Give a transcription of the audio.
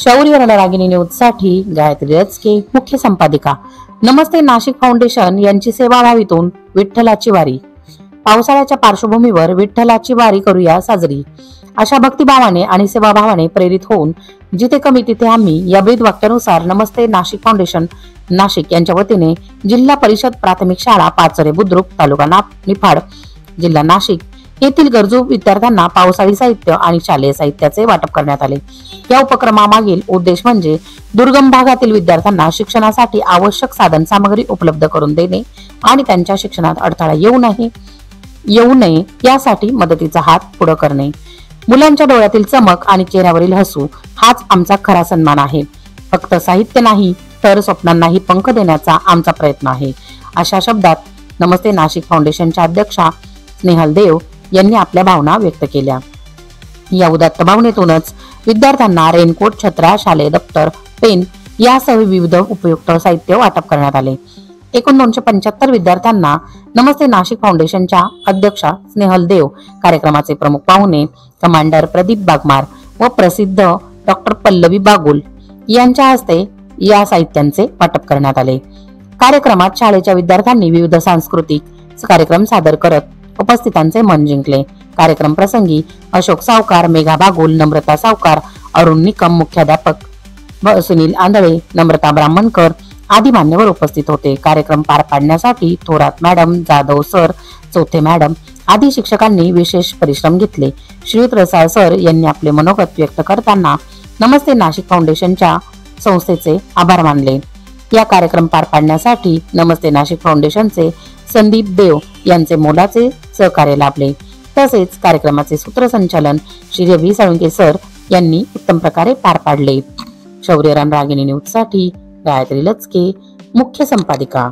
शौर्य रणरागिणी न्यूज साठी गायत्री रचके, मुख्य संपादिका। नमस्ते नाशिक फाउंडेशन यांची सेवाभावीतून विठ्ठलाची वारी। पावसाळ्याच्या पार्श्वभूमीवर विठ्ठलाची वारी करूया साजरी, अशा भक्तिभावाने आणि सेवाभावाने प्रेरित होऊन जिथे कमी तिथे आम्ही या ब्रीद वाक्यानुसार नमस्ते नाशिक फाउंडेशन नाशिक यांच्या वतीने जिल्हा परिषद प्राथमिक शाळा पाचरे बुद्रुक, तालुका निफाड, जिल्हा नाशिक येथील गरजू विद्यार्थ्यांना पावसाळी साहित्य आणि शालेय साहित्याचे वाटप करण्यात आले। या उपक्रमामागील उद्देश म्हणजे दुर्गम भागातील विद्यार्थ्यांना शिक्षणासाठी आवश्यक साधन सामग्री उपलब्ध करून देणे आणि त्यांच्या शिक्षणात अडथळा येऊ नये यासाठी मदतीचा हात पुढे करणे। मुलांच्या डोळ्यातील चमक आणि चेहऱ्यावरील हसू हाच आमचा खरा सन्मान आहे। फक्त साहित्य नाही तर स्वप्नांनाही पंख देण्याचा आमचा प्रयत्न आहे, अशा शब्दात नमस्ते नाशिक फाउंडेशनच्या अध्यक्षा स्नेहल देव यांनी आपल्या भावना व्यक्त केल्या। या उदात्त भावनेतूनच विद्यार्थ्यांना रेनकोट, छत्र्या, शालेय दप्तर, पेन यासह विविध उपयुक्त साहित्य वाटप करण्यात आले। एकूण 275 विद्यार्थ्यांना नमस्ते नाशिक फाउंडेशनच्या अध्यक्षा स्नेहल देव, कार्यक्रमाचे प्रमुख पाहुणे कमांडर प्रदीप बागमार व प्रसिद्ध डॉक्टर पल्लवी बागुल यांच्या हस्ते या साहित्यांचे वाटप करण्यात आले। कार्यक्रमात शाळेच्या विद्यार्थ्यांनी विविध सांस्कृतिक कार्यक्रम सादर करत उपस्थितांचे मन जिंकले। कार्यक्रम प्रसंगी अशोक सावकार, मेघा बागुल, नम्रता सावकार, अरुण निकम, मुख्याध्यापक सुनील आंधळे, नम्रता ब्राह्मणकर आदी मान्यवर उपस्थित होते। कार्यक्रम पार पाडण्यासाठी थोरात मॅडम, जाधव सर, चौथे मॅडम आदी शिक्षकांनी विशेष परिश्रम घेतले। श्रीयुत रसाळ सर यांनी आपले मनोगत व्यक्त करताना नमस्ते नाशिक फाउंडेशनच्या संस्थेचे आभार मानले। या कार्यक्रम पार पाडण्यासाठी नमस्ते नाशिक फाउंडेशनचे संदीप देव यांचे मोलाचे सहकार्य लाभले। तसेच कार्यक्रमाचे सूत्रसंचालन श्री रवी साळुंके सर यांनी उत्तम प्रकारे पार पाडले। शौर्य रणरागिणी न्यूज साठी गायत्री रचके, मुख्य संपादिका।